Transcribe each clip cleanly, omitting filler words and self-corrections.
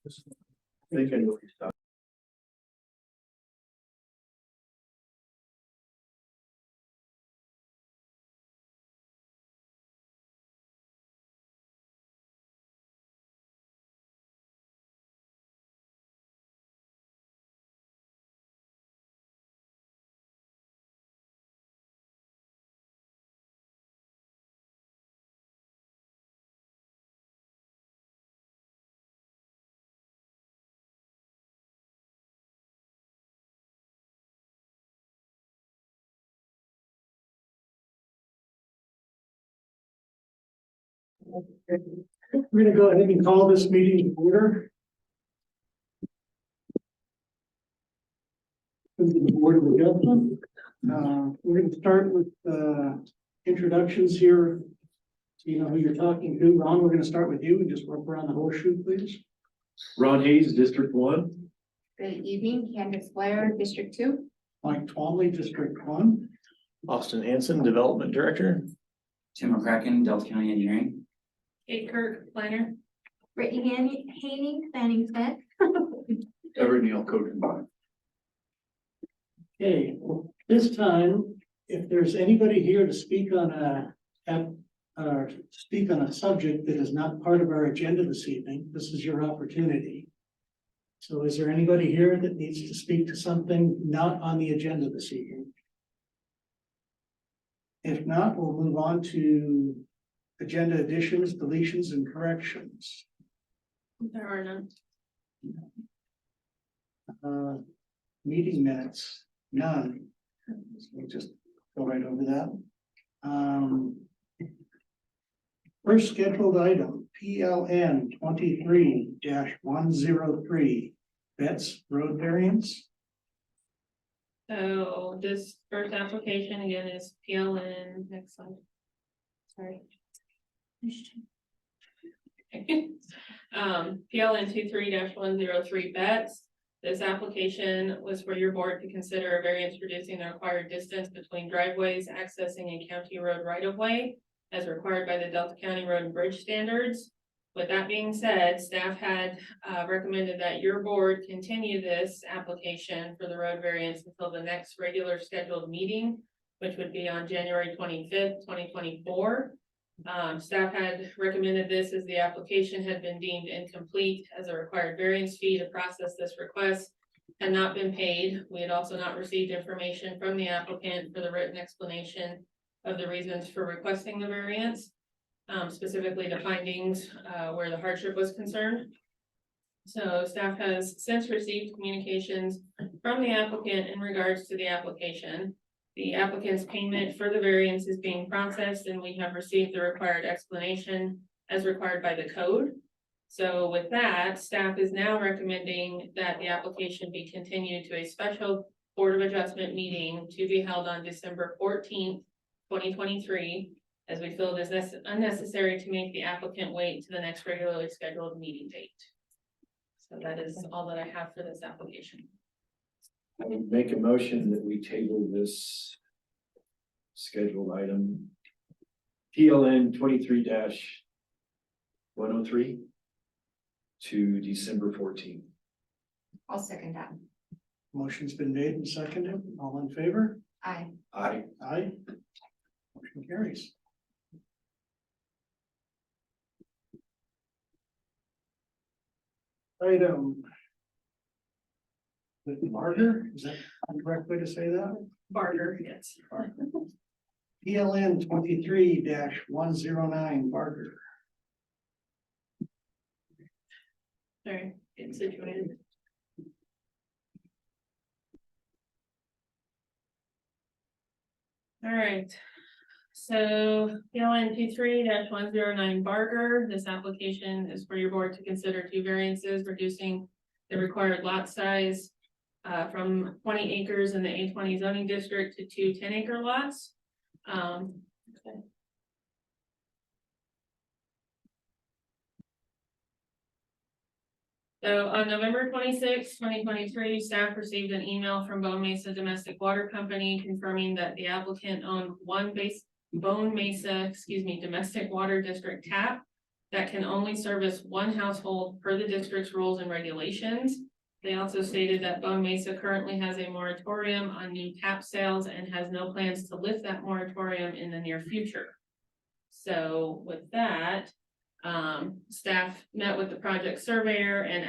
I think I know what you're talking. We're gonna go ahead and call this meeting to order. This is the Board of Adjustment. We're gonna start with introductions here. So you know who you're talking to. Ron, we're gonna start with you and just work around the horseshoe, please. Ron Hayes, District 1. Good evening, Candace Blair, District 2. Mike Twombly, District 1. Austin Hanson, Development Director. Tim McCracken, Delta County Engineering. Kate Kirk, planner. Brittany Haney, planning tech. Everett Neal, Code Combined. Okay, this time, if there's anybody here to speak on a subject that is not part of our agenda this evening, this is your opportunity. So is there anybody here that needs to speak to something not on the agenda this evening? If not, we'll move on to agenda additions, deletions, and corrections. There are none. Meeting minutes, none. So we'll just go right over that. First scheduled item, PLN 23-103, Betts Road Variance. So this first application again is PLN, next slide. Sorry. PLN 23-103 Betts. This application was for your board to consider a variance reducing the required distance between driveways accessing a county road right of way as required by the Delta County Road and Bridge standards. With that being said, staff had recommended that your board continue this application for the road variance until the next regular scheduled meeting, which would be on January 25th, 2024. Staff had recommended this as the application had been deemed incomplete as a required variance fee to process this request had not been paid. We had also not received information from the applicant for the written explanation of the reasons for requesting the variance. Specifically the findings where the hardship was concerned. So staff has since received communications from the applicant in regards to the application. The applicant's payment for the variance is being processed and we have received the required explanation as required by the code. So with that, staff is now recommending that the application be continued to a special Board of Adjustment meeting to be held on December 14th, 2023. As we feel it is unnecessary to make the applicant wait to the next regularly scheduled meeting date. So that is all that I have for this application. I would make a motion that we table this scheduled item. PLN 23-103 to December 14th. I'll second that. Motion's been made and seconded. All in favor? Aye. Aye. Aye. Motion carries. Item. Barger, is that the correct way to say that? Barger, yes. PLN 23-109 Barger. Sorry, getting situated. All right. So PLN 23-109 Barger, this application is for your board to consider two variances, reducing the required lot size from 20 acres in the A20 zoning district to two 10-acre lots. Okay. So on November 26, 2023, staff received an email from Bone Mesa Domestic Water Company confirming that the applicant owned one Bone Mesa, domestic water district tap that can only service one household per the district's rules and regulations. They also stated that Bone Mesa currently has a moratorium on new tap sales and has no plans to lift that moratorium in the near future. So with that, staff met with the project surveyor and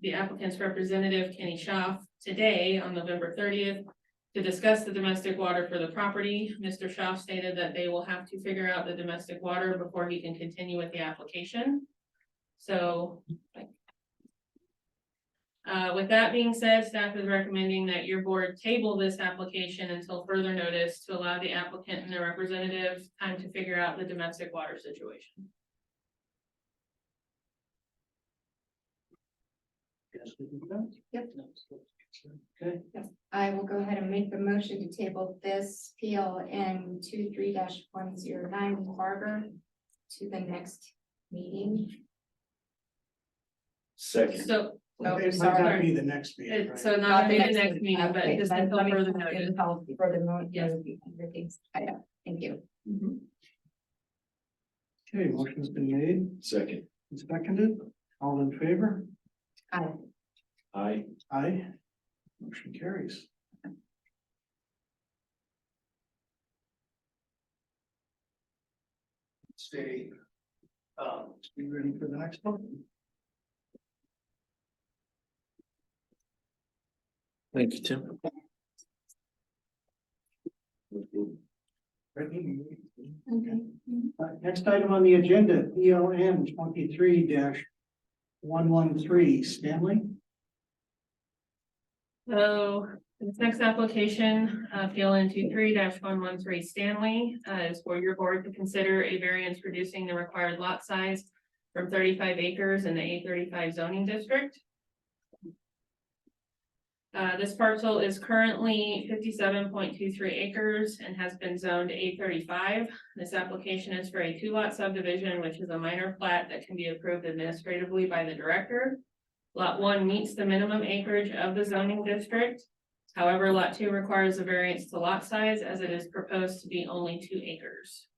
the applicant's representative, Kenny Schaaf, today on November 30th to discuss the domestic water for the property. Mr. Schaaf stated that they will have to figure out the domestic water before he can continue with the application. So with that being said, staff is recommending that your board table this application until further notice to allow the applicant and their representative time to figure out the domestic water situation. Yes, we can go. Yep. Okay, I will go ahead and make the motion to table this PLN 23-109 Harbor to the next meeting. Second. So, Oh, it might not sorry. be the next meeting, right? so not the next meeting, but Okay, just let until me further put notice. in health for the Yes. everything's tied up. Thank you. Okay, motion's been made Second. and seconded. All in favor? Aye. Aye. Aye. Motion carries. Stay. Be ready for the next one. Thank you, Tim. Ready? Okay. Next item on the agenda, ELN 23-113, Stanley. So this next application, PLN 23-113 Stanley, is for your board to consider a variance reducing the required lot size from 35 acres in the A35 zoning district. This parcel is currently 57.23 acres and has been zoned A35. This application is for a 2-lot subdivision, which is a minor plat that can be approved administratively by the director. Lot 1 meets the minimum acreage of the zoning district. However, Lot 2 requires a variance to lot size as it is proposed to be only 2 acres.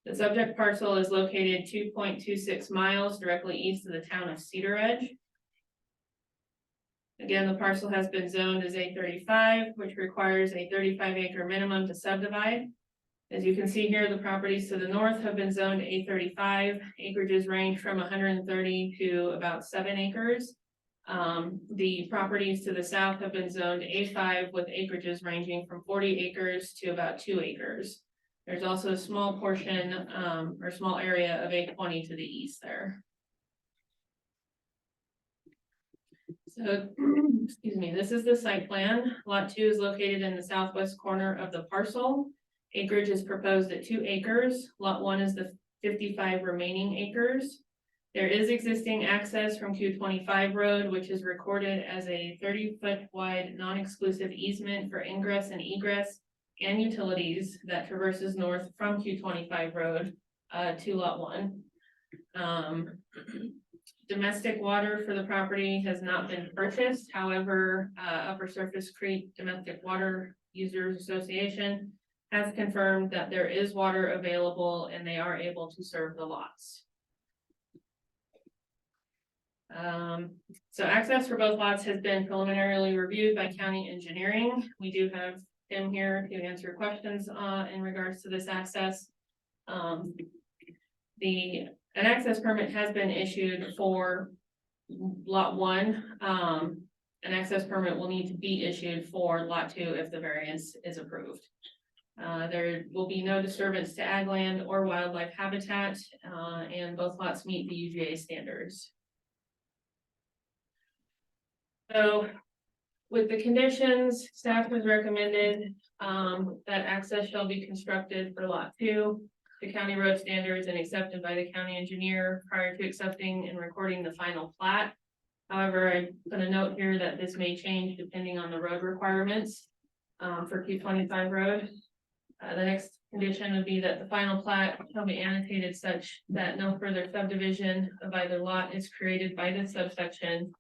The subject parcel is located 2.26 miles directly east of the town of Cedar Edge. Again, the parcel has been zoned as A35, which requires a 35-acre minimum to subdivide. As you can see here, the properties to the north have been zoned A35. Acreages range from 130 to about 7 acres. The properties to the south have been zoned A5 with acreages ranging from 40 acres to about 2 acres. There's also a small portion or small area of A20 to the east there. So, excuse me, this is the site plan. Lot 2 is located in the southwest corner of the parcel. Acreage is proposed at 2 acres. Lot 1 is the 55 remaining acres. There is existing access from Q25 Road, which is recorded as a 30-foot wide non-exclusive easement for ingress and egress and utilities that traverses north from Q25 Road to Lot 1. Domestic water for the property has not been purchased. However, Upper Surface Creek Domestic Water Users Association has confirmed that there is water available and they are able to serve the lots. So access for both lots has been preliminarily reviewed by county engineering. We do have Tim here to answer questions in regards to this access. An access permit has been issued for Lot 1. An access permit will need to be issued for Lot 2 if the variance is approved. There will be no disturbance to ag land or wildlife habitat, and both lots meet the UGA standards. So with the conditions, staff has recommended that access shall be constructed for Lot 2 to county road standards and accepted by the county engineer prior to accepting and recording the final plat. However, I put a note here that this may change depending on the road requirements for Q25 Road. The next condition would be that the final plat shall be annotated such that no further subdivision of either lot is created by this subsection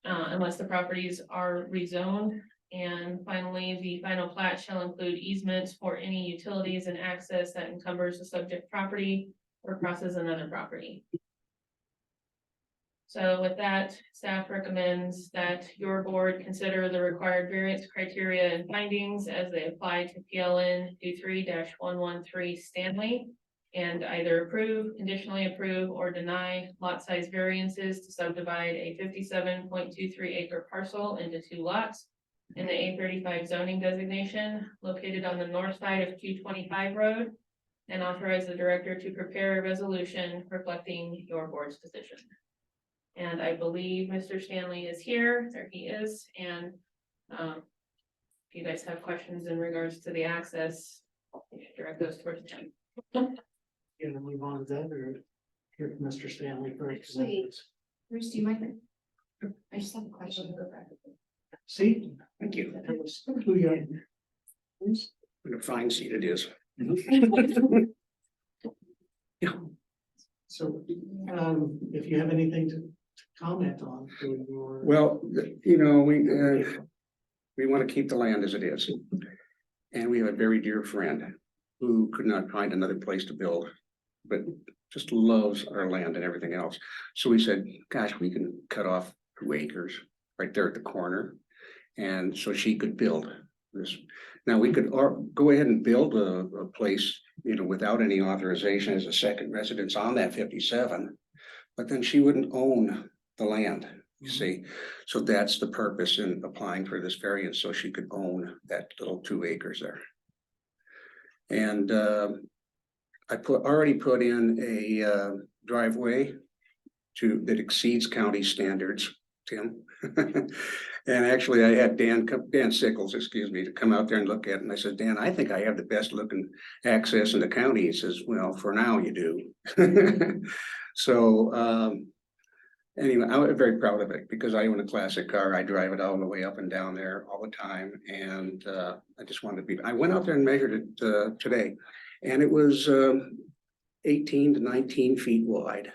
unless the properties are rezoned. And finally, the final plat shall include easements for any utilities and access that encumbers the subject property or crosses another property. So with that, staff recommends that your board consider the required variance criteria and findings as they apply to PLN 23-113 Stanley. And either approve, conditionally approve, or deny lot size variances to subdivide a 57.23 acre parcel into 2 lots in the A35 zoning designation located on the north side of 225 Road, and authorize the director to prepare a resolution reflecting your board's decision. And I believe Mr. Stanley is here, there he is, and if you guys have questions in regards to the access, you should direct those towards him. You gonna move on then, or hear from Mr. Stanley first? Actually- Bruce, do you mind? I just have a question. See? Thank you. Who you got? Please? What a fine seat it is. So, if you have anything to comment on. or- Well, we want to keep the land as it is. And we have a very dear friend who could not find another place to build, but just loves our land and everything else. So we said, gosh, we can cut off 2 acres right there at the corner. And so she could build this. Now, we could go ahead and build a place, without any authorization as a second residence on that 57. But then she wouldn't own the land, you see. So that's the purpose in applying for this variance, so she could own that little 2 acres there. And I already put in a driveway that exceeds county standards, Tim. And actually, I had Dan Sickles, to come out there and look at it. And I said, Dan, I think I have the best looking access in the county. He says, well, for now you do. So anyway, I'm very proud of it because I own a classic car. I drive it all the way up and down there all the time. And I just wanted to I went out there and measured it today, and it was 18 to 19 feet wide.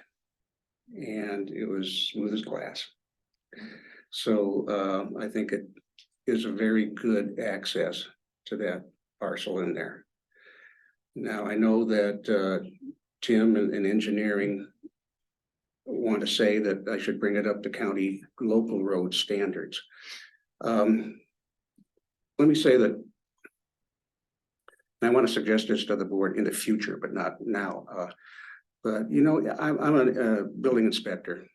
And it was smooth as glass. So I think it is a very good access to that parcel in there. Now, I know that Tim and engineering want to say that I should bring it up to county local road standards. Let me say that I want to suggest this to the board in the future, but not now. But I'm a building inspector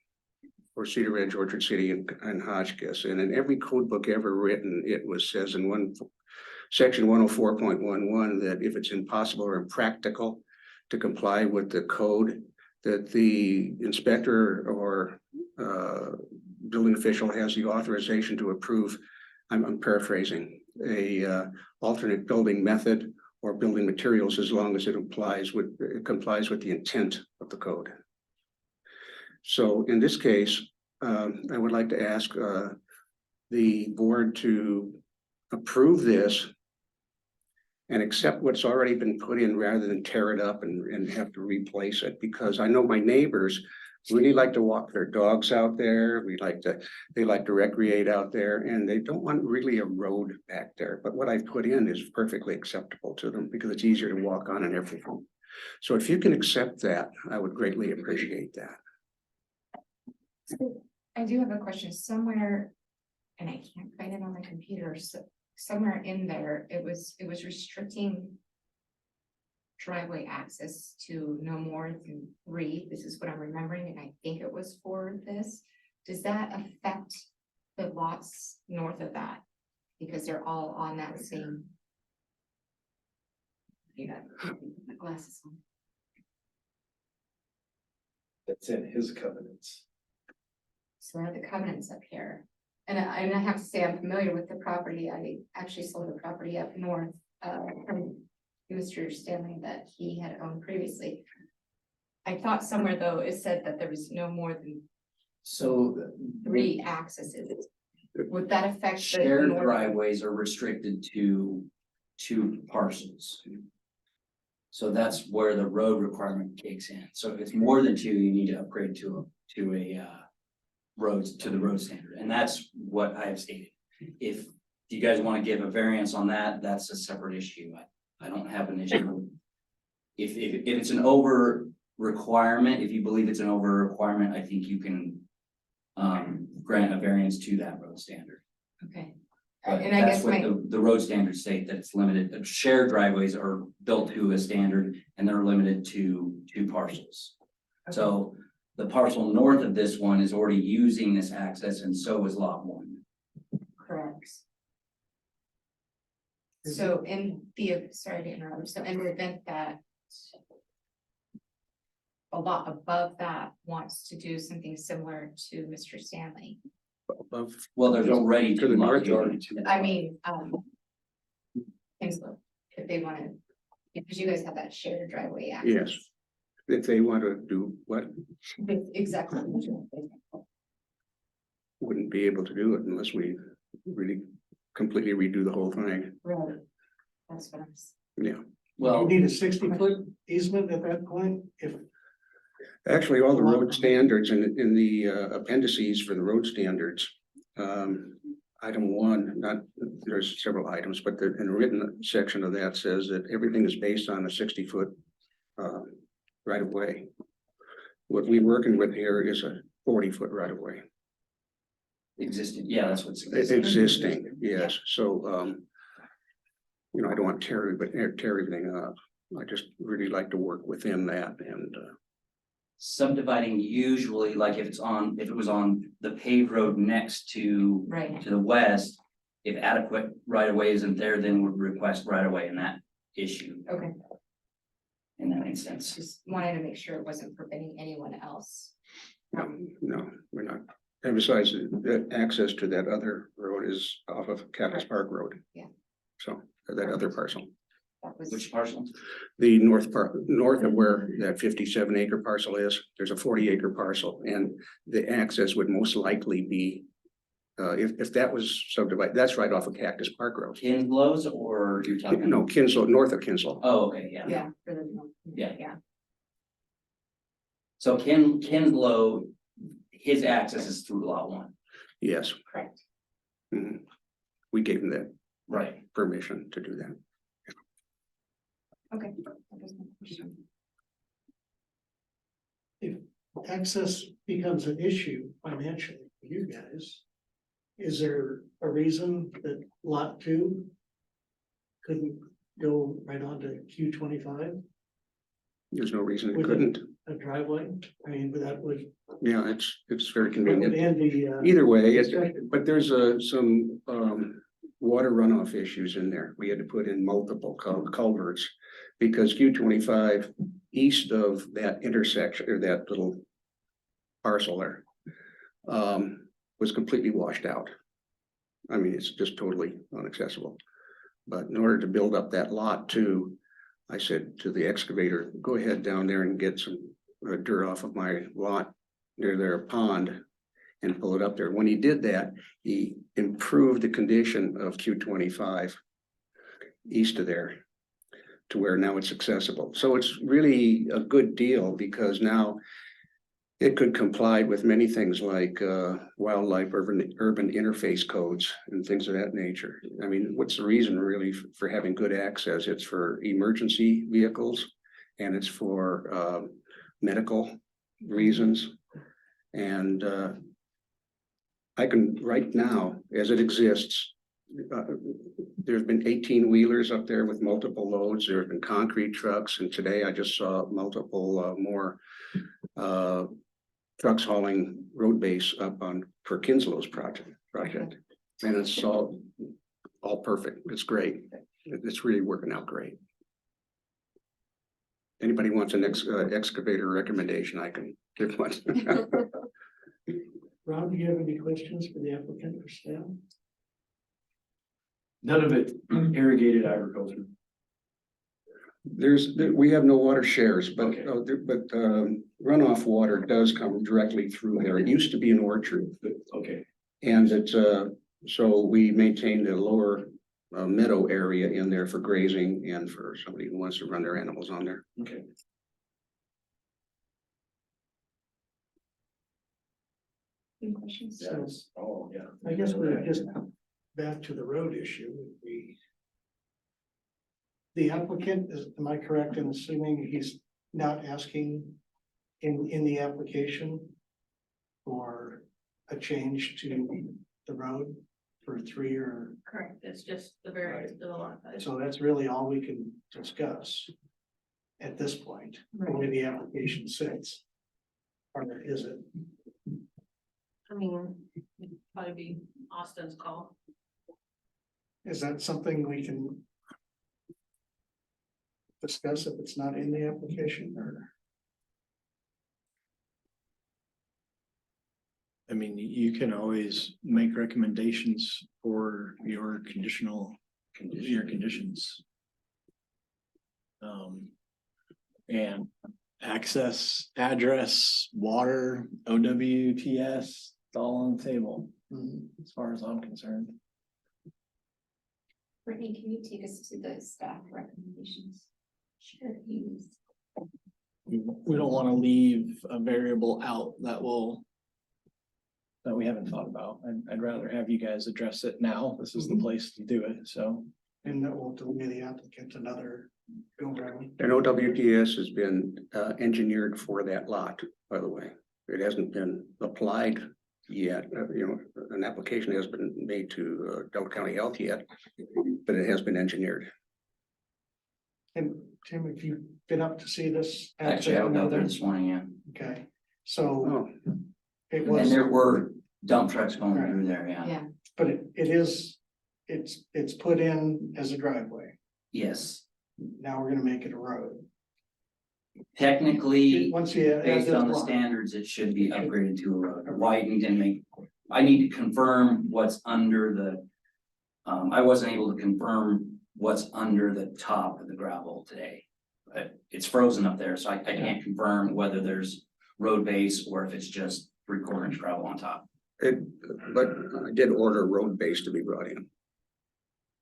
for Cedar Ridge, Orchard City, and Hotchkiss, and in every code book ever written, it says in section 104.11 that if it's impossible or impractical to comply with the code, that the inspector or building official has the authorization to approve. I'm paraphrasing, a alternate building method or building materials as long as it complies with the intent of the code. So in this case, I would like to ask the board to approve this and accept what's already been put in rather than tear it up and have to replace it, because I know my neighbors really like to walk their dogs out there. They like to recreate out there, and they don't want really a road back there. But what I've put in is perfectly acceptable to them because it's easier to walk on and everything. So if you can accept that, I would greatly appreciate that. I do have a question somewhere, and I can't find it on my computer, so somewhere in there, it was restricting driveway access to no more than 3. This is what I'm remembering, and I think it was for this. Does that affect the lots north of that? Because they're all on that same. Yeah, my glasses on. That's in his covenants. So where are the covenants up here? And I have to say, I'm familiar with the property. I actually sold the property up north from Mr. Stanley that he had owned previously. I thought somewhere though, it said that there was no more than So 3 accesses. Would that affect the shared north? driveways are restricted to 2 parcels. So that's where the road requirement kicks in. So if it's more than 2, you need to upgrade to a roads to the road standard, and that's what I have stated. If you guys want to give a variance on that, that's a separate issue. I don't have an issue. If it's an over requirement, if you believe it's an over requirement, I think you can. Grant a variance to that road standard. Okay. But And I that's guess what my, the road standards state, that it's limited, shared driveways are built to a standard and they're limited to 2 parcels. So the parcel north of this one is already using this access and so is lot 1. correct. So in the, sorry to interrupt, so in the event that a lot above that wants to do something similar to Mr. Stanley, Above, Well, there's already To the 2 lots. north, I mean, Kinslow, if they wanted, because you guys have that shared driveway access. Yes. if they want to do what, Exactly. wouldn't be able to do it unless we really completely redo the whole thing. Right. That's what I'm. Yeah. You Well, need a 60-foot easement at that point, if, Actually, all the road standards in the appendices for the road standards. Item 1, not, there's several items, but in the written section of that says that everything is based on a 60-foot right of way. What we're working with here is a 40-foot right of way. existing, yeah, that's what's It's existing. existing, yes, so, you know, I don't want to tear everything up. I just really like to work within that and, Subdividing usually, like if it was on the paved road next to Right. the west. If adequate right of way isn't there, then would request right of way in that issue, Okay, in that instance. just wanted to make sure it wasn't preventing anyone else. no, we're not. And besides, the access to that other road is off of Cactus Park Road. Yeah. So, that other parcel, That was. Which parcel? the north part, north of where that 57-acre parcel is, there's a 40-acre parcel, and the access would most likely be. If that was subdivided, that's right off of Cactus Park Road. Kinslow's or you're talking? No, Kinslow, north of Kinslow. Oh, okay, yeah. Yeah. for the- Yeah. Yeah, So Kinslow, his access is through lot 1, Yes, correct. mhm. We gave them that right? permission to do that. Okay. That was my question. access becomes an issue financially for you guys, is there a reason that lot 2 couldn't go right onto Q25, There's no reason it With it. couldn't. a driveway? I mean, but that would, Yeah, it's very that would convenient. end the, Either way, but there's some water runoff issues in there. We had to put in multiple culverts. Because Q25 east of that intersection or that little parcel there. Was completely washed out. I mean, it's just totally inaccessible. But in order to build up that lot too, I said to the excavator, go ahead down there and get some dirt off of my lot near their pond and pull it up there. When he did that, he improved the condition of Q25 east of there to where now it's accessible. So it's really a good deal because now it could comply with many things like wildlife urban interface codes and things of that nature. I mean, what's the reason really for having good access? It's for emergency vehicles and it's for medical reasons. And I can, right now, as it exists, there's been 18 wheelers up there with multiple loads. There have been concrete trucks, and today I just saw multiple more trucks hauling road base up on for Kinslow's project, and it's all perfect. It's great. It's really working out great. Anybody wants an excavator recommendation, I can give one. Ron, do you have any questions for the applicant or staff? None of it irrigated agriculture. We have no water shares, but Okay. Runoff water does come directly through there. It used to be an orchard. Okay, And it's, so we maintained a lower meadow area in there for grazing and for somebody who wants to run their animals on there. okay. Any questions? That's, oh, yeah. I guess we're just back to the road issue. The applicant is, am I correct in assuming he's not asking in the application for a change to the road for 3 or, Correct, it's just the variance to the lot size. so that's really all we can discuss at this point, the way the application sits. Or is it? I mean, it'd probably be Austin's call. Is that something we can discuss if it's not in the application or? I mean, you can always make recommendations for your your conditions. And access, address, water, OWTS, it's all on the table, as far as I'm concerned. Brittany, can you take us to the staff recommendations? Sure, please. We don't want to leave a variable out that we haven't thought about. I'd rather have you guys address it now. This is the place to do it, so. And that will delay the applicant another go round. And OWTS has been engineered for that lot, by the way. It hasn't been applied yet. An application has been made to Delaware County Health yet, but it has been engineered. And Tim, have you been up to see this? Actually, I was out there this morning, yeah. Okay, so Oh, it And was, there were dump trucks going through there, yeah. Yeah, but it is, it's put in as a driveway. Yes, Now we're gonna make it a road. technically, Once you. add based this on the lot. standards, it should be upgraded to a road, widened and make. I need to confirm what's under the. I wasn't able to confirm what's under the top of the gravel today. But it's frozen up there, so I can't confirm whether there's road base or if it's just 3/4 inch gravel on top. But I did order road base to be brought in.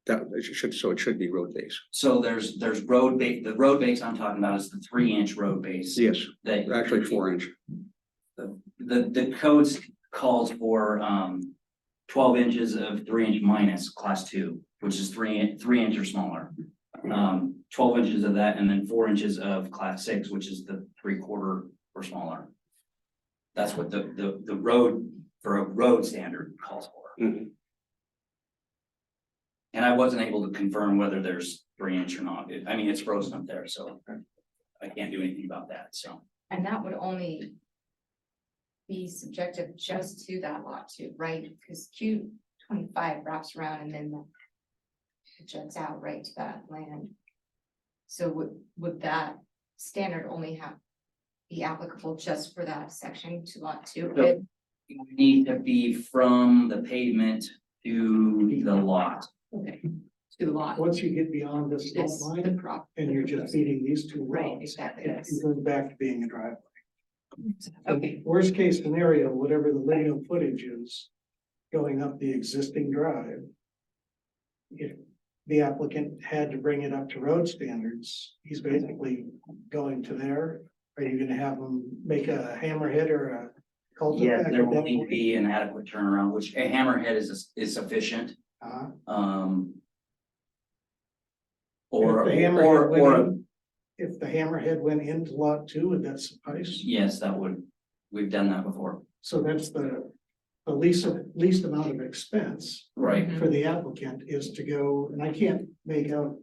So it should be road base. So there's road base, the road base I'm talking about is the 3-inch road base. Yes, That actually 4-inch. the codes calls for 12 inches of 3-inch minus class 2, which is 3 inch or smaller. 12 inches of that, and then 4 inches of class 6, which is the 3/4 or smaller. That's what the road for a road standard calls for. Mhm. And I wasn't able to confirm whether there's 3-inch or not. I mean, it's frozen up there, so I can't do anything about that, so. and that would only be subjective just to that lot too, right? Because Q25 wraps around and then it juts out right to that land. So would that standard only be applicable just for that section to lot 2? So- You need to be from the pavement to the lot. Okay, to the lot. Once you get beyond this lot This, the line prop. and you're just feeding these two Right, lots, exactly, it yes. goes back to being a driveway. Okay, Worst case scenario, whatever the linear footage is going up the existing drive. If the applicant had to bring it up to road standards, he's basically going to there. Are you gonna have them make a hammerhead or a Yes, cul-de-sac? there will need to be an adequate turnaround, which a hammerhead is sufficient. Uh, Or, If the hammerhead went or, in- if the hammerhead went into lot 2, would that suffice? yes, that would, we've done that before, So that's the least amount of expense right? for the applicant is to go, and I can't make out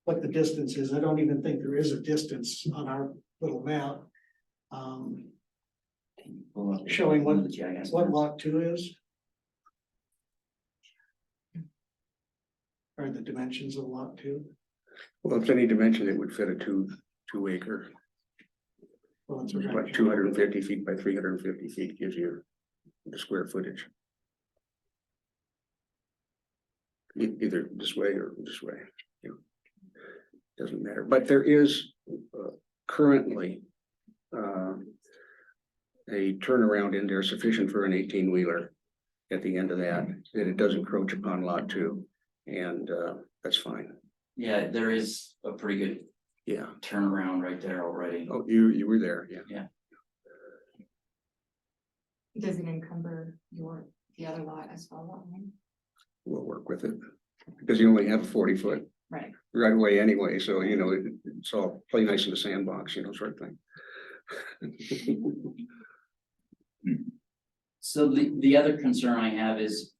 what the distance is. I don't even think there is a distance on our little map. Showing what lot 2 is. Or the dimensions of lot 2. Well, if any dimension, it would fit a two acre, Well, it's like 250 feet by 350 feet gives you the square footage. Either this way or this way, doesn't matter, but there is currently a turnaround in there sufficient for an 18-wheeler at the end of that it does encroach upon lot 2, and that's fine. Yeah, there is a pretty good Yeah. turnaround right there already. Oh, you were there, yeah. does it encumber the other lot as well? We'll work with it because you only have a 40-foot Right. right away anyway, so you know, it's all play nice in the sandbox, you know, sort of thing. So the other concern I have is.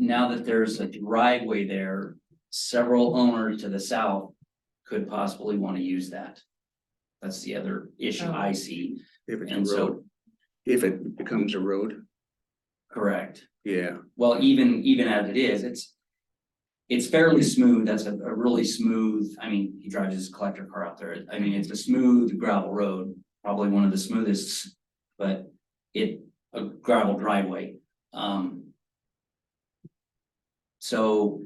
Now that there's a driveway there, several owners to the south could possibly want to use that. That's the other issue I see, If it's a and so, road, if it becomes a road, correct. yeah, Well, even as it is, it's fairly smooth. That's a really smooth, I mean, he drives his collector car out there. I mean, it's a smooth gravel road, probably one of the smoothest, but a gravel driveway. So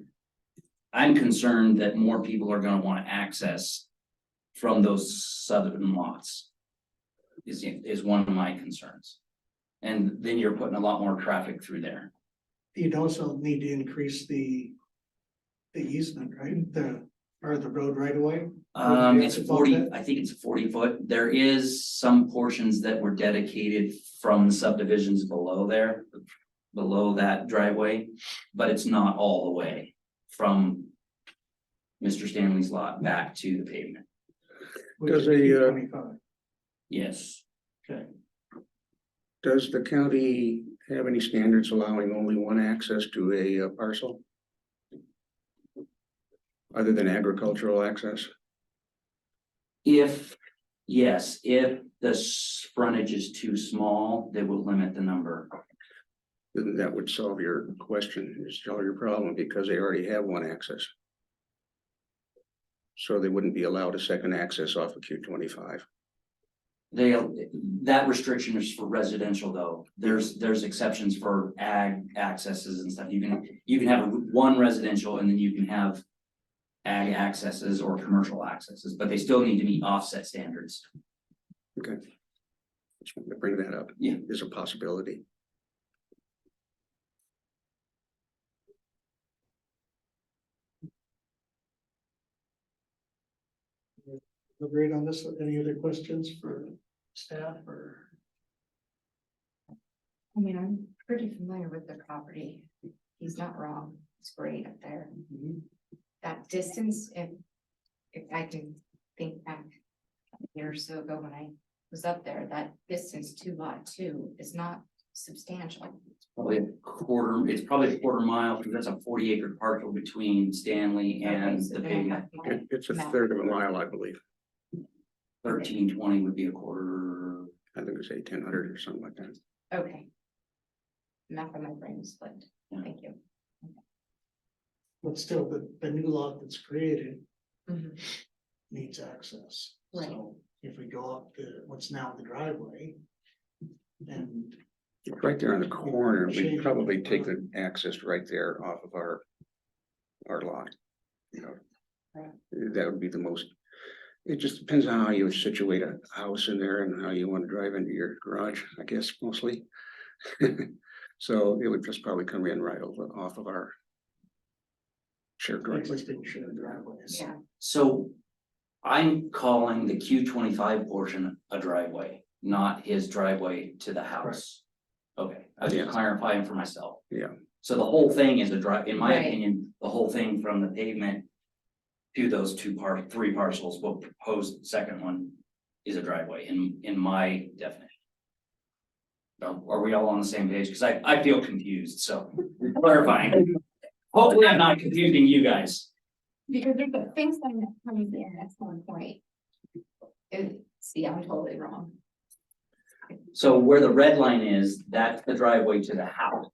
I'm concerned that more people are gonna wanna access from those southern lots. Is one of my concerns. And then you're putting a lot more traffic through there. You'd also need to increase the easement, right? The road right away. It's 40, I think it's 40 foot. There is some portions that were dedicated from the subdivisions below there. Below that driveway, but it's not all the way from Mr. Stanley's lot back to the pavement. Does Yes, does the county have any standards allowing only one access to a parcel? Other than agricultural access? if the frontage is too small, they will limit the number. Then that would solve your question, solve your problem, because they already have one access. So they wouldn't be allowed a second access off of Q25. That restriction is for residential though. There's exceptions for ag accesses and stuff. You can have one residential and then you can have ag accesses or commercial accesses, but they still need to meet offset standards. Okay. Just wanted to bring that up. Yeah. Is a possibility. Agreed on this. Any other questions for staff or? I mean, I'm pretty familiar with the property. He's not wrong. It's great up there. That distance, if I can think back a year or so ago when I was up there, that distance to lot 2 is not substantial. It's probably a quarter mile, because that's a 40-acre parcel between Stanley and Okay, so the then I pavement. have my It's a map. third of a mile, I believe. 1320 would be a quarter. I think it's 1,800 or something like that. Okay. Map of my brain is split. Yeah. Thank you. But still, the new lot that's created Mhm. needs access. Right. So if we go up to what's now the driveway. And It's right there on the corner. Change We'd it. probably take the access right there off of our lot. You know, Right. that would be the most, it just depends on how you situate a house in there and how you want to drive into your garage, I guess, mostly. So it would just probably come in right off of our shared driveway. existing shared driveways. Yeah, So I'm calling the Q25 portion a driveway, not his driveway to the house. Okay, I was Yeah. just clarifying for myself. Yeah. So the whole thing is a drive, in my Right. opinion, the whole thing from the pavement to those three parcels, what proposed second one is a driveway in my definition. Are we all on the same page? Cause I feel confused, so clarifying. Hopefully I'm not confusing you guys. because there's a things that comes in at some point. See, I'm totally wrong. So where the red line is, that's the driveway to the house.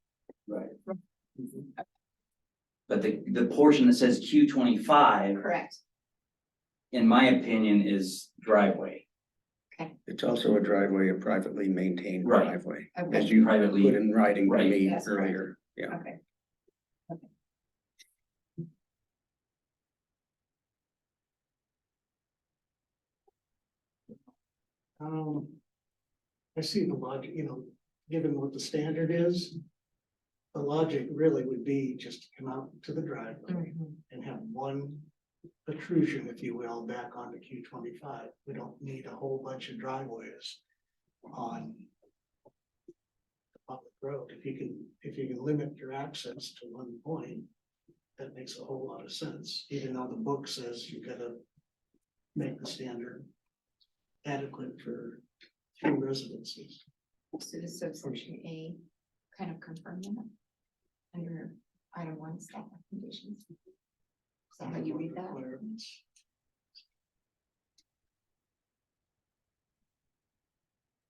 Right. But the portion that says Q25, Correct. in my opinion, is driveway. It's also a driveway, a privately maintained Right. driveway, Okay. as you put Privately, in writing to Right. me That's right. earlier. Yeah. Okay. I see the logic, given what the standard is. The logic really would be just to come out to the driveway Mhm. and have one protrusion, if you will, back onto Q25. We don't need a whole bunch of driveways on the public road. If you can limit your access to one point, that makes a whole lot of sense, even though the book says you gotta make the standard adequate for 2 residences. So this subsection A kind of confirm that under item 1 staff recommendations. Is that how you read that? Requirements.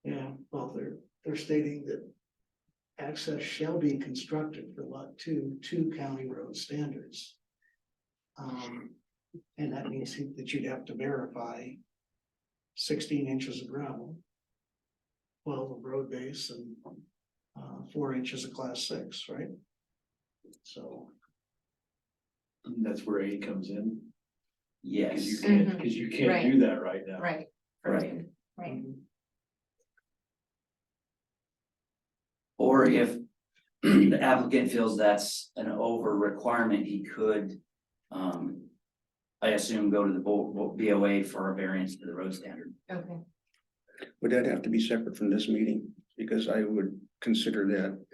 Yeah, well, they're stating that access shall be constructed for lot 2 to county road standards. And that means that you'd have to verify 16 inches of gravel, 12 of road base, and 4 inches of class 6, right? So, That's where A comes in. Cause Yes, you can't, Mhm. cause you can't Right. do that right now. Right. Right. Right. or if the applicant feels that's an over requirement, he could, I assume, go to the BOA for a variance to the road standard. Okay. Would that have to be separate from this meeting? Because I would consider that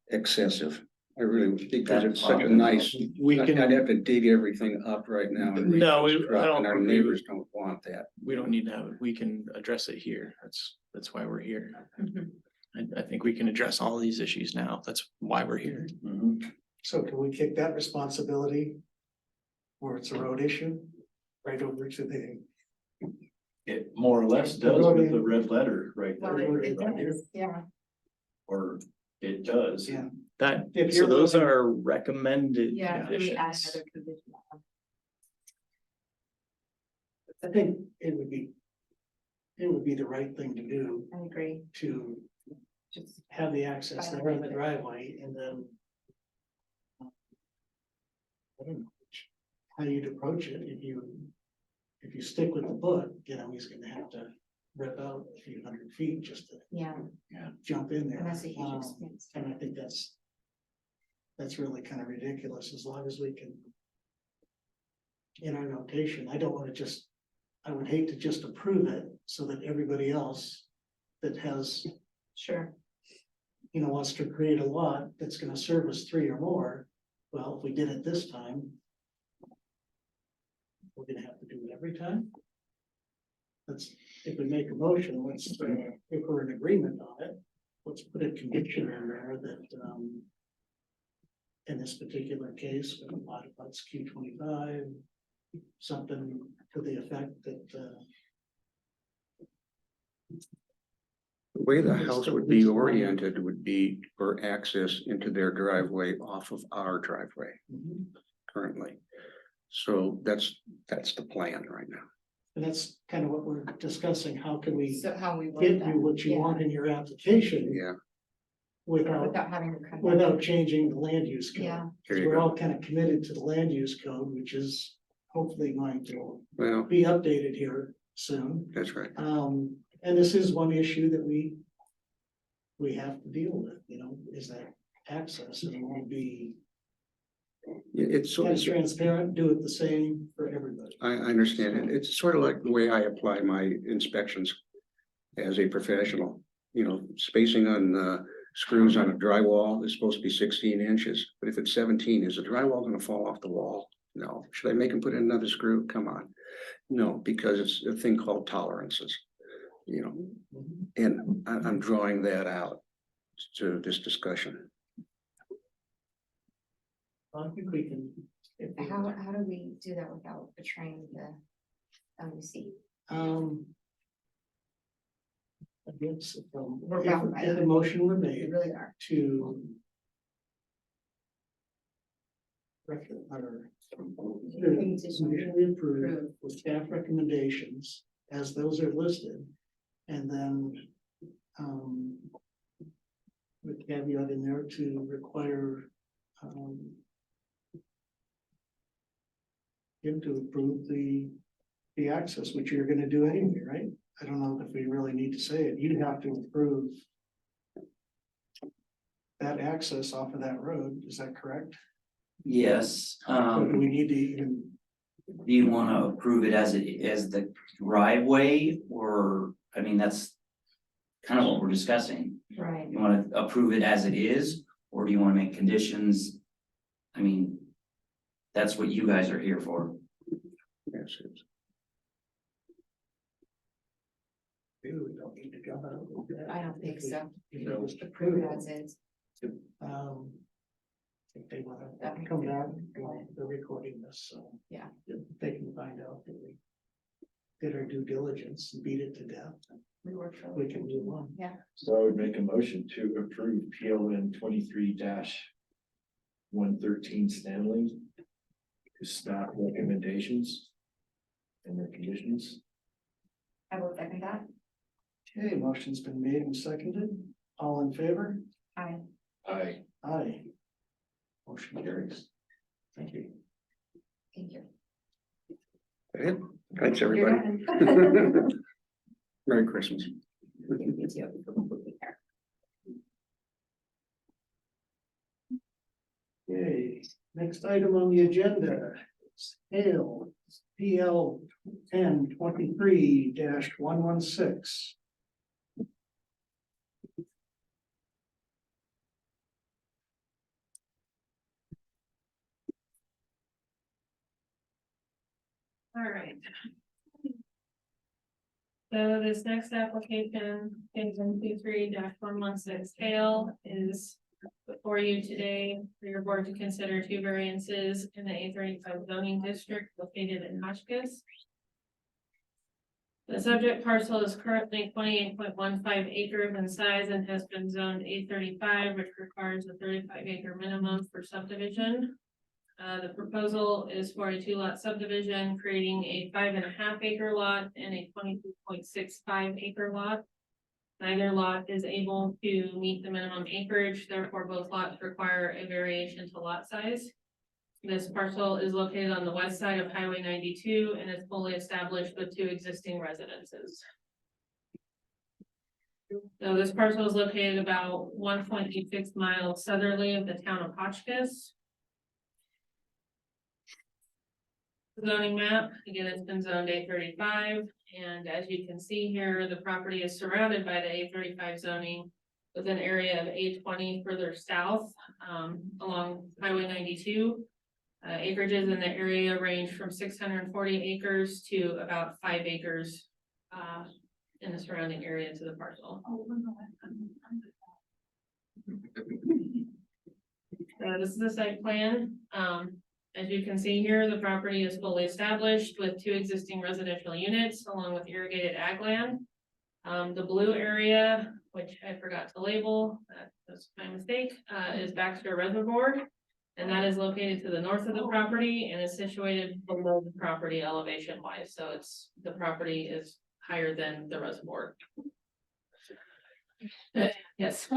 excessive. I really would, because it's such a nice, We I'd can, have to dig everything up right now. and No, make I this drop, don't and our think we would. neighbors don't want that. we don't need to have, we can address it here. That's why we're here. I think we can address all these issues now. That's why we're here. Mhm. so can we kick that responsibility where it's a road issue right over to the, It more or less does with the red letter right Well, there. it does, yeah. Or it does. yeah. That, If so you're those moving- are recommended Yeah, can we add conditions. another condition? I think it would be the right thing to do I agree. to Just, have the access there in the driveway and then. I don't know how you'd approach it if you stick with the book, you know, he's gonna have to rip out a few hundred feet just to yeah, jump in there. and that's a huge Um, expense. And I think that's really kind of ridiculous, as long as we can. In our notation, I don't wanna I would hate to just approve it so that everybody else that has, Sure. you know, wants to create a lot that's gonna service 3 or more. Well, if we did it this time. We're gonna have to do it every time. If we make a motion, if we're in agreement on it, let's put a condition in there that, in this particular case, a lot of it's Q25, something to the effect that, The way the It's house the would be least one. oriented would be for access into their driveway off of our driveway currently. So that's the plan right now. and that's kind of what we're discussing, how can we So how we get word that? you what you yeah, want in your application Yeah, without, Without having to come. back. without changing the land use code. Yeah, here you We're go. all kind of committed to the land use code, which is hopefully going to Well, be updated here soon. that's right. And this is one issue that we have to deal with, you know, is that access, and we want to be It's sort as of, transparent, do it the same for everybody. I understand it. It's sort of like the way I apply my inspections as a professional. You know, spacing on screws on a drywall is supposed to be 16 inches, but if it's 17, is the drywall gonna fall off the wall? No. Should I make him put in another screw? Come on. No, because it's a thing called tolerances, you know, and I'm drawing that out to this discussion. I think we can. if we- how do we do that without betraying the LUC? I guess We're bound by if that. a motion were We made really are. to. Conditionally approve with staff recommendations as those are listed. And then, with caveat in there to require, him to approve the access, which you're gonna do anyway, right? I don't know if we really need to say it. You'd have to approve that access off of that road. Is that correct? Yes, Or do we need to even, do you wanna approve it as the driveway, or, I mean, that's kind of what we're discussing. Right. You wanna approve it as it is, or do you wanna make conditions? I mean, That's what you guys are here for. Yes, it's- Maybe we don't need to jump out. of that. I don't think so. If we just Approve approve as it, is. if they wanna That makes come sense. down, well, they're recording this, so. Yeah. if they can find out that we did our due diligence and beat it to death, We work for. we can move on. Yeah, So I would make a motion to approve PLN 23-113 Stanley. To staff recommendations. And their conditions. I will second that. Okay, motion's been made and seconded. All in favor? I, Aye. Aye. Motion carries. Thank you. thank you. That it? Thanks, You're everybody. done. Merry Christmas. You too. Okay, next item on the agenda. is Hale, PL 1023-116. All right. So this next application, things in P3-116 Hale is before you today for your board to consider two variances in the A35 zoning district located in Hotchkiss. The subject parcel is currently 28.15 acres in size and has been zoned A35, which requires a 35-acre minimum for subdivision. The proposal is for a 2-lot subdivision, creating a 5.5-acre lot and a 22.65 acre lot. Neither lot is able to meet the minimum acreage, therefore both lots require a variation to lot size. This parcel is located on the west side of Highway 92 and is fully established with 2 existing residences. So this parcel is located about 1.86 miles southerly of the town of Hotchkiss. Zoning map, again, it's been zoned A35, and as you can see here, the property is surrounded by the A35 zoning with an area of A20 further south, along Highway 92. Acreages in the area range from 640 acres to about 5 acres, in the surrounding area to the parcel. This is the site plan. As you can see here, the property is fully established with 2 existing residential units along with irrigated ag land. The blue area, which I forgot to label, that was my mistake, is Baxter Reservoir. And that is located to the north of the property and is situated below the property elevation wise. So the property is higher than the reservoir. Yes.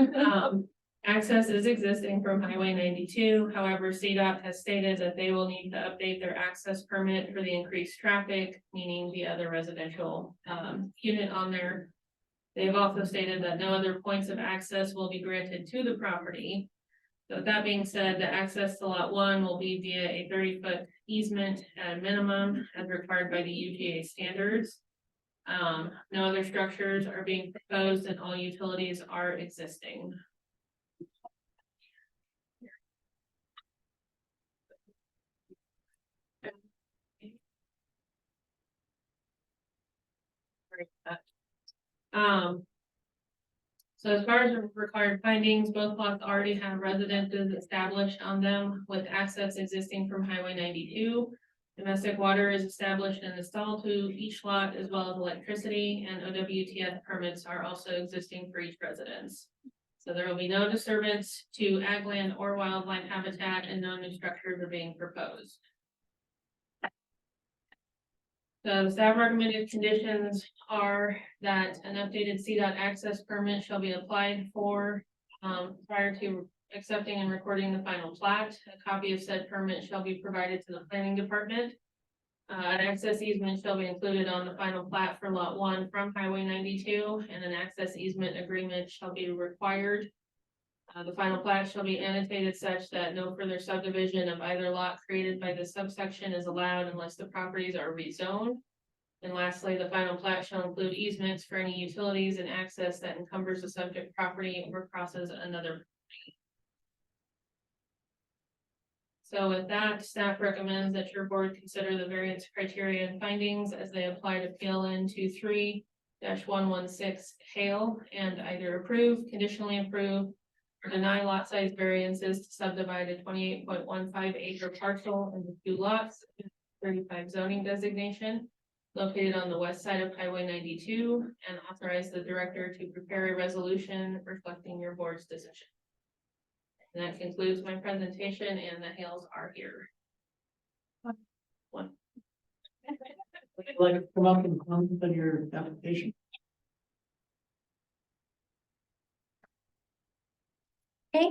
Access is existing from Highway 92. However, CDOT has stated that they will need to update their access permit for the increased traffic, meaning the other residential unit on there. They've also stated that no other points of access will be granted to the property. So with that being said, the access to lot 1 will be via a 30-foot easement at a minimum as required by the UGA standards. No other structures are being proposed and all utilities are existing. So as far as the required findings, both lots already have residences established on them with access existing from Highway 92. Domestic water is established and installed to each lot as well as electricity, and OWTF permits are also existing for each residence. So there will be no disturbance to ag land or wildlife habitat, and no new structures are being proposed. The staff recommended conditions are that an updated CDOT access permit shall be applied for prior to accepting and recording the final plat. A copy of said permit shall be provided to the planning department. An access easement shall be included on the final plat for lot 1 from Highway 92, and an access easement agreement shall be required. The final plat shall be annotated such that no further subdivision of either lot created by this subsection is allowed unless the properties are rezoned. And lastly, the final plat shall include easements for any utilities and access that encumbers the subject property or crosses another property. So with that, staff recommends that your board consider the variance criteria and findings as they apply to PLN 23-116 Hale and either approve, conditionally approve, or deny lot size variances to subdivide a 28.15 acre parcel into 2 lots, 35 zoning designation located on the west side of Highway 92, and authorize the director to prepare a resolution reflecting your board's decision. And that concludes my presentation, and the Hales are here. One. Would you like to come up and comment on your application? Hey,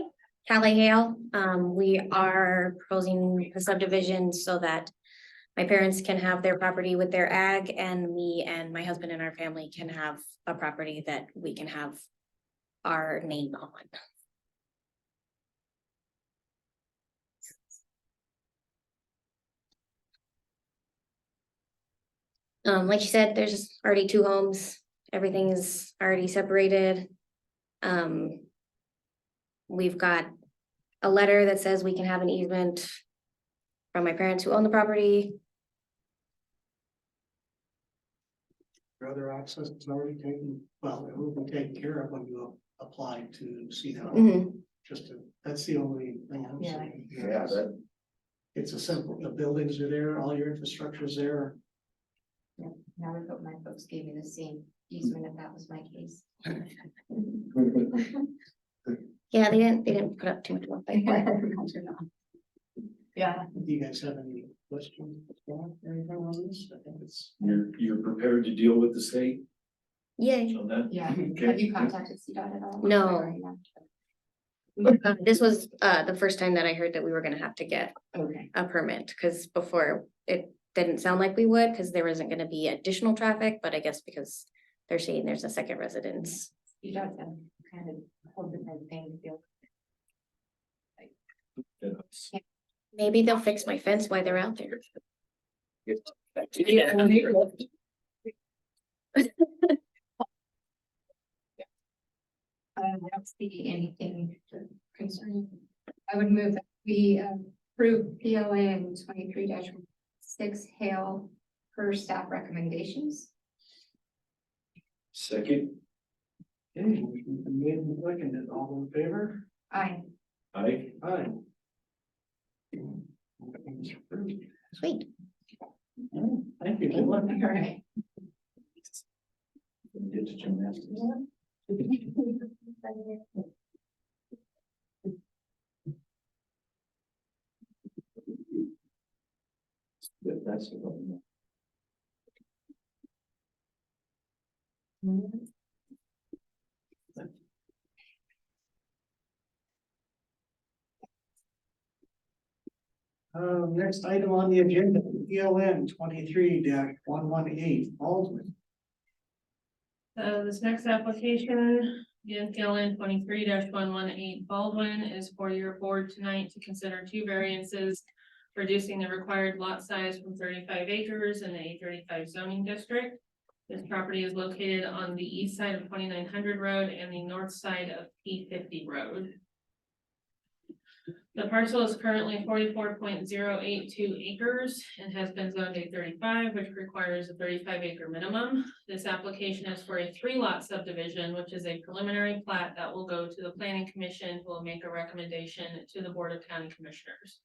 Callie Hale. We are proposing a subdivision so that my parents can have their property with their ag, and me and my husband and our family can have a property that we can have our name on. Like you said, there's already 2 homes. Everything is already separated. We've got a letter that says we can have an easement from my parents who own the property. Your other access is already taken, well, it will be taken care of when you apply to see that. Mhm. That's the only thing I'm Yeah. saying. Yeah, that- It's a simple, the buildings are there, all your infrastructure is there. Now I hope my folks gave me the same easement if that was my case. Yeah, they didn't put up too much work. Yeah. Do you guys have any questions? Or anything on this? I think it's. You're prepared to deal with the state Yay. on that? Yeah, Okay. have you contacted CDOT at all? No. This was the first time that I heard that we were gonna have to get Okay. a permit, because before it didn't sound like we would, because there wasn't gonna be additional traffic, but I guess because they're saying there's a second residence. CDOT's a kind of whole different thing, feel. Maybe they'll fix my fence while they're out there. I don't see anything concerning. I would move that we approve PLN 23-6 Hale per staff recommendations. Second, Okay, motion's been made and seconded, all in favor? Aye. I, Aye. Sweet. Thank you. Good luck. All right. get to gymnastics. That's the one. Next item on the agenda, PLN 23-118, Baldwin. This next application, again, PLN 23-118 Baldwin, is for your board tonight to consider 2 variances. Reducing the required lot size from 35 acres in the A35 zoning district. This property is located on the east side of 2900 Road and the north side of P50 Road. The parcel is currently 44.082 acres and has been zoned A35, which requires a 35 acre minimum. This application is for a 3-lot subdivision, which is a preliminary plat that will go to the planning commission, who will make a recommendation to the board of county commissioners.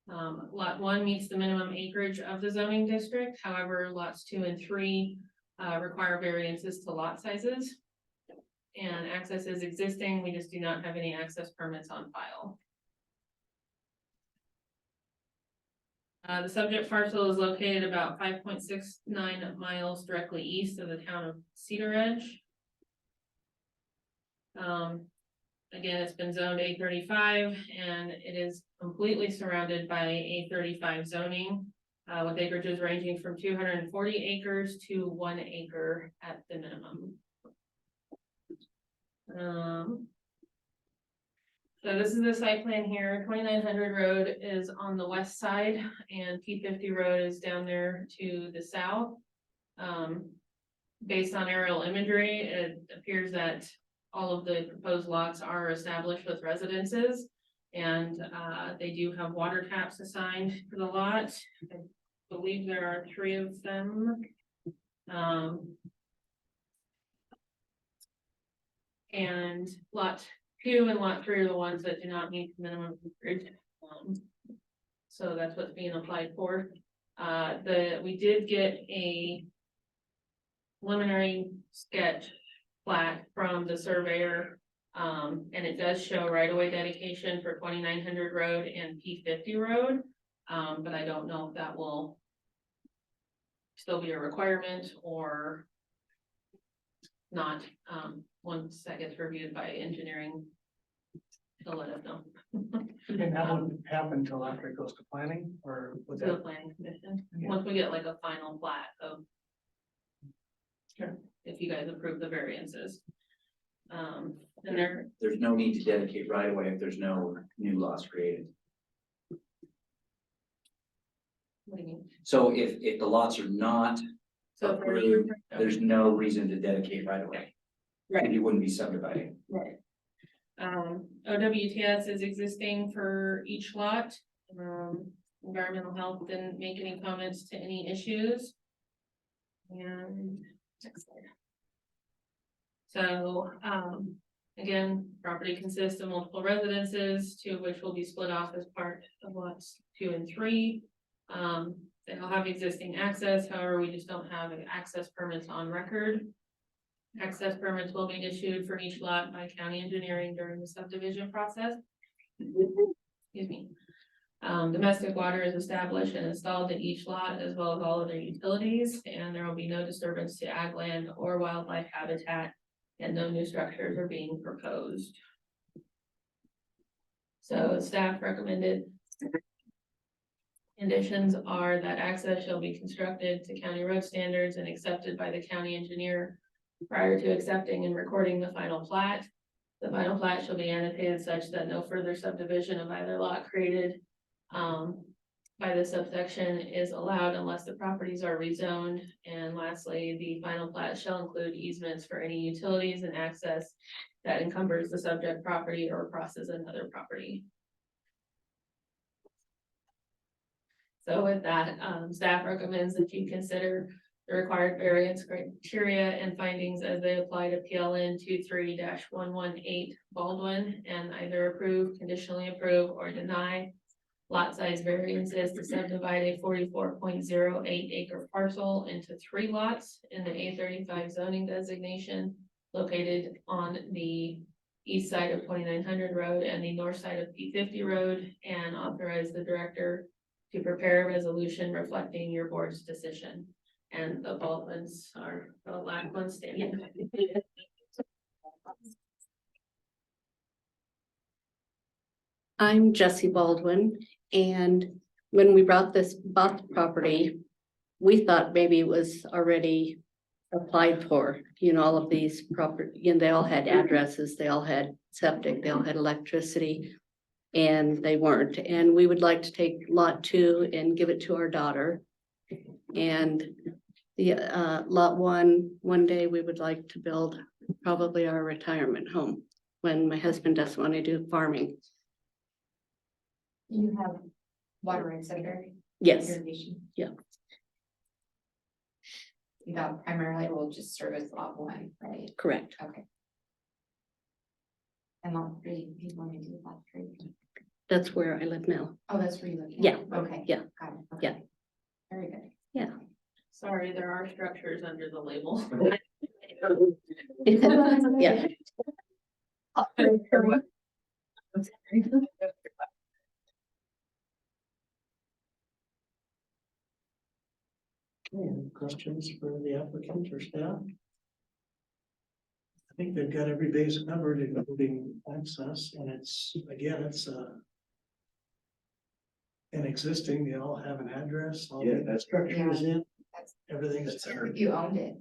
Lot 1 meets the minimum acreage of the zoning district. However, lots 2 and 3 require variances to lot sizes. And access is existing. We just do not have any access permits on file. The subject parcel is located about 5.69 miles directly east of the town of Cedar Edge. Again, it's been zoned A35 and it is completely surrounded by A35 zoning. With acreages ranging from 240 acres to 1 acre at the minimum. So this is the site plan here. 2900 Road is on the west side and P50 Road is down there to the south. Based on aerial imagery, it appears that all of the proposed lots are established with residences. And they do have water taps assigned to the lot. I believe there are 3 of them. And lot 2 and lot 3 are the ones that do not meet the minimum acreage. So that's what's being applied for. We did get a preliminary sketch plat from the surveyor. And it does show right-of-way dedication for 2900 road and P50 road. But I don't know if that will still be a requirement or not. Once that gets reviewed by engineering, they'll let us know. And that wouldn't happen until after it goes to planning, or would To the that? planning commission, Yeah. once we get like a final plat of. Sure. If you guys approve the variances. And there, There's no need to dedicate right away if there's no new lots created. what do you mean? So if the lots are not So for- approved, there's no reason to dedicate right away. Right. And you wouldn't be subdividing. Right. OWTS is existing for each lot. Environmental health didn't make any comments to any issues. And next slide. So, again, property consists of multiple residences, 2 of which will be split off as part of lots 2 and 3. They all have existing access, however, we just don't have access permits on record. Access permits will be issued for each lot by county engineering during the subdivision process. Excuse me. Domestic water is established and installed at each lot as well as all of their utilities, and there will be no disturbance to ag land or wildlife habitat, and no new structures are being proposed. So staff recommended conditions are that access shall be constructed to county road standards and accepted by the county engineer prior to accepting and recording the final plat. The final plat shall be annotated such that no further subdivision of either lot created by the subsection is allowed unless the properties are rezoned. And lastly, the final plat shall include easements for any utilities and access that encumbers the subject property or crosses another property. So with that, staff recommends that you consider the required variance criteria and findings as they apply to PLN 23-118 Baldwin, and either approve, conditionally approve, or deny lot size variances to subdivide a 44.08 acre parcel into 3 lots in the A35 zoning designation located on the east side of 2900 road and the north side of P50 road, and authorize the director to prepare a resolution reflecting your board's decision. And the Baldwins are the last one standing. I'm Jessie Baldwin, and when we bought the property, we thought maybe it was already applied for, all of these property, they all had addresses, they all had septic, they all had electricity. And they weren't, and we would like to take lot 2 and give it to our daughter. And the lot 1, one day we would like to build probably our retirement home when my husband doesn't want to do farming. You have water and sanitary Yes, irrigation. Yeah. That primarily will just serve as lot 1, right? correct. Okay. And lot 3, you want to do lot 3? That's where I live now. Oh, that's where you live. Yeah. Okay. Yeah. Got it. Yeah. Okay. Very good. Yeah. Sorry, there are structures under the label. Yeah. Any questions for the applicant or staff? I think they've got every base covered, including access, and it's, again, it's an existing, they all have an address, all Yeah, the that's- structure is in, That's- everything's That's there. You owned it.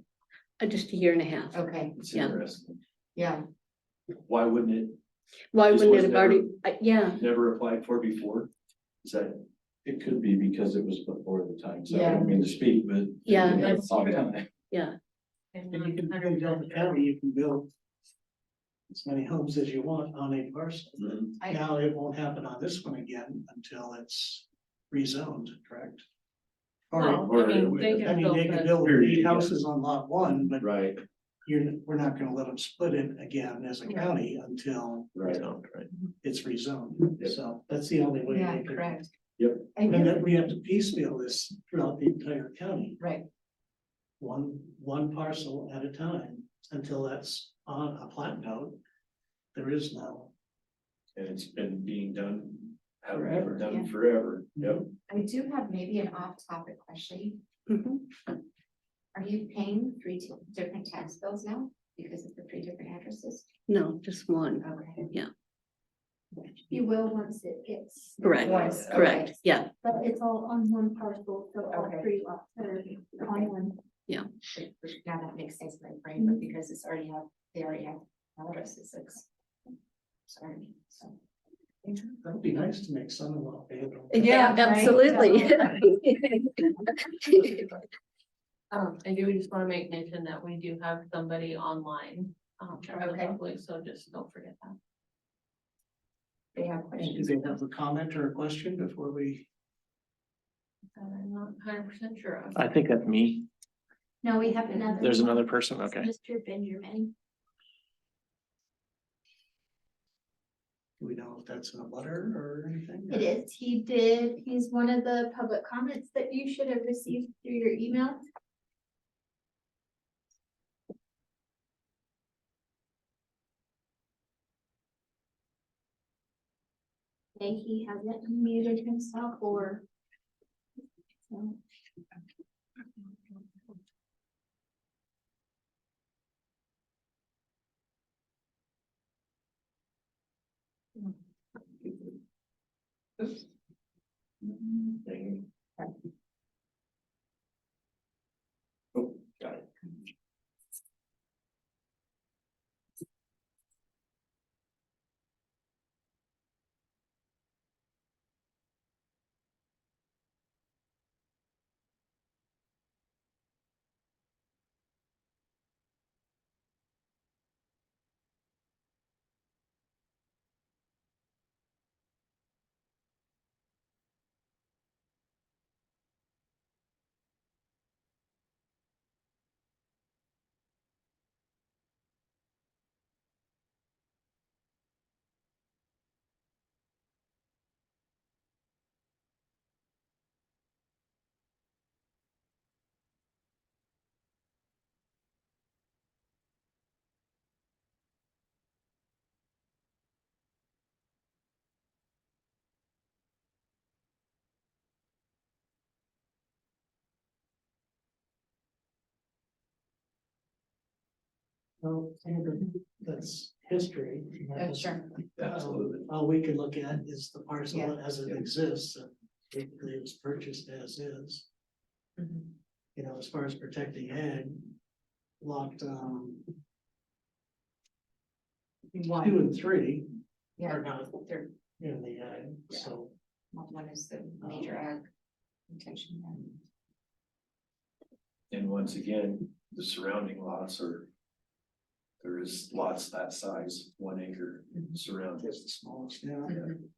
Just a year and a half. Okay. It's Yeah. interesting. Yeah. Why wouldn't it, Why This wouldn't was it have already, never- yeah, never applied for before? Is that, it could be because it was before the time, so I Yeah. don't mean to speak, but. Yeah, that's All the true. time. yeah. I'm And you not can 100% build the county, you can build as many homes as you want on a parcel. Mhm. I- Now, it won't happen on this one again until it's rezoned, correct? Or, Well, I mean, they I can mean, build they could the, build Period, 8 yeah. houses on lot 1, but Right, we're not gonna let them split it again as a county until right. Right. it's rezoned. Yep. So that's the only way Yeah, they could. correct. I And do, then we have to piecemeal this throughout the entire county, Right, one parcel at a time, until that's on a plat note. There is no. And it's been being done, Forever. done forever, yep. I do have maybe an off-topic question. Mhm. Are you paying different tax bills now because of the 3 different addresses? No, just one, Okay. you will once it gets, correct, Once, correct, okay. yeah, but it's all on one parcel, so all Okay. 3 lots are on one. Now that makes sense in my brain, but because they already have addresses, it's. Sorry, so. That would be nice to make son-in-law pay it. yeah, right. absolutely. I do just wanna make mention that we do have somebody online, for the Okay. public, so just don't forget that. They have And questions. do they have a comment or a question before we? That I'm not 100% sure of. I think that's me. No, we have another. There's one. another person, It's okay. Mr. Benjamin. Do we know if that's in a letter or anything? It is, he's one of the public comments that you should have received through your email. Okay, he hasn't muted himself or. So. Dang it. Oh, got it. Well, that's history. Sure. Absolutely. All we can look at is the parcel Yeah. as it exists, and basically it was purchased as is. Mhm. You know, as far as protecting ag, lot, 2 and 3 Yeah, are not they're, in the ag, Yeah. so. one is the major ag intention. And once again, the surrounding lots are. There is lots that size, 1 acre surrounding, Just the smallest, yeah. Mhm.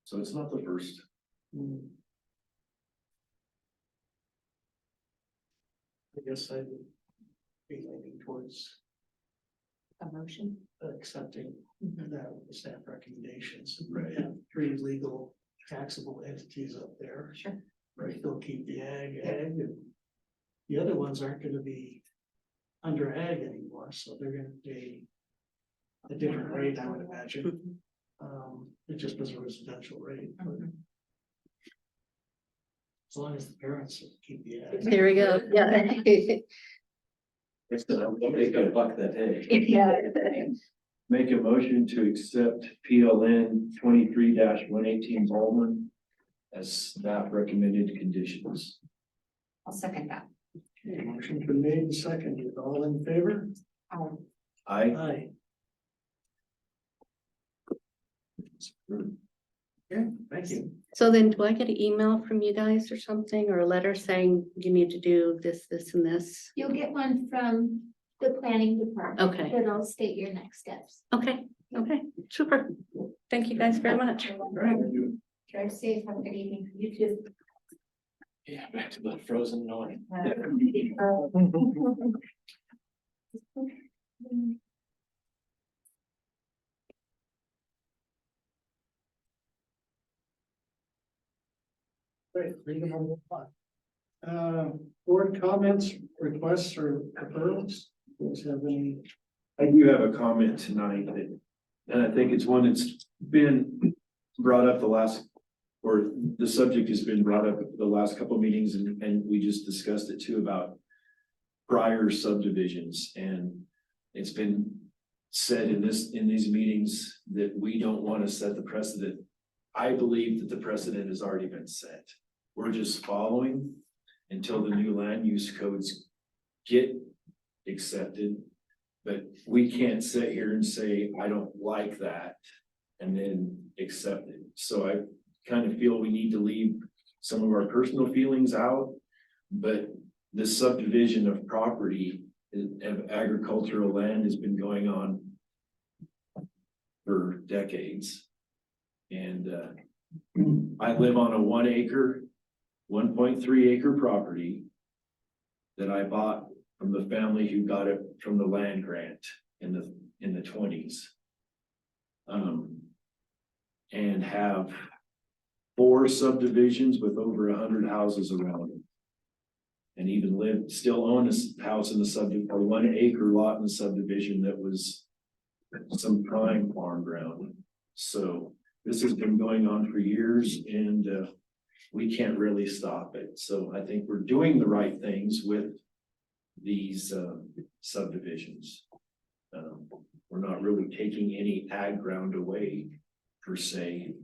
so it's not the first. Hmm. I guess I would be leaning towards A motion. accepting Mhm. that with the staff recommendations. Right. Have 3 legal taxable entities up there. Sure. Right, they'll keep the ag, and the other ones aren't gonna be under ag anymore, so they're gonna pay a different rate, I would imagine. It just was a residential rate, but Mhm. as long as the parents keep the ag. There we go, yeah. Make a buck that day. Yeah. Make a motion to accept PLN 23-118 Baldwin as staff recommended conditions. I'll second that. Okay, motion's been made and seconded, all in favor? I, Aye. Okay, thank you. So then do I get an email from you guys or something, or a letter saying you need to do this, this and this? You'll get one from the planning department. Okay. That'll state your next steps. Okay, super. Thank you guys very much. Drive safe, have a good evening. You too. Yeah, back to the frozen north. Great, board comments, requests or referrals? Does have any? I do have a comment tonight that, and I think it's one that's been brought up or the subject has been brought up at the last couple of meetings and we just discussed it too about prior subdivisions, and it's been said in these meetings that we don't want to set the precedent. I believe that the precedent has already been set. We're just following until the new land use codes get accepted. But we can't sit here and say, I don't like that, and then accept it. So I kind of feel we need to leave some of our personal feelings out. But the subdivision of property of agricultural land has been going on for decades. And I live on a 1.3 acre property that I bought from the family who got it from the land grant in the 20s. And have 4 subdivisions with over 100 houses around it. And even still own a house in the subdivision, or 1 acre lot in the subdivision that was some prime farm ground. So this has been going on for years, and we can't really stop it. So I think we're doing the right things with these subdivisions. We're not really taking any ag ground away per se.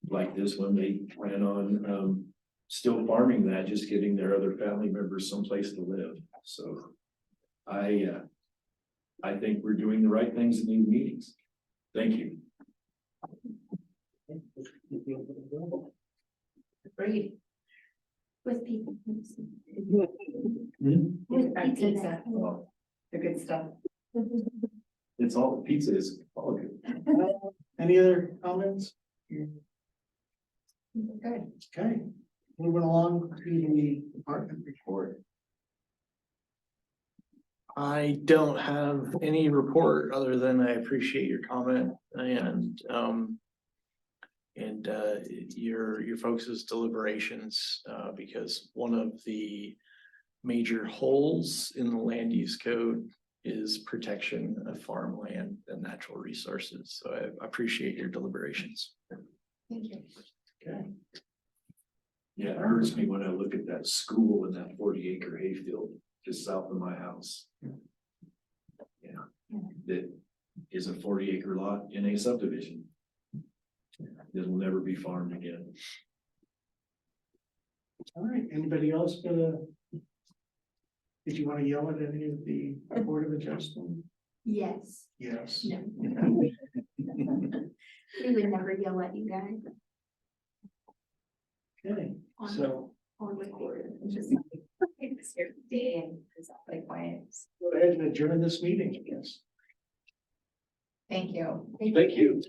Like this one, they plan on still farming that, just getting their other family members someplace to live. So I think we're doing the right things in these meetings. Thank you. Great. With people. With pizza. Well, The good stuff. it's all, pizza is all good. Any other comments? Good. Okay, moving along to the department report. I don't have any report other than I appreciate your comment and your folks' deliberations, because one of the major holes in the land use code is protection of farmland and natural resources. So I appreciate your deliberations. Thank you. Okay. Yeah, it hurts me when I look at that school in that 40-acre hayfield just south of my house. Yeah, that is a 40-acre lot in a subdivision. That will never be farmed again. All right, anybody else did you want to yell at any of the Board of Adjustment? Yes. Yes. No. We would never yell at you guys Okay, on, so on record. Just it's your day and it's like quiet. go ahead and adjourn this meeting, yes. Thank you. Thank you.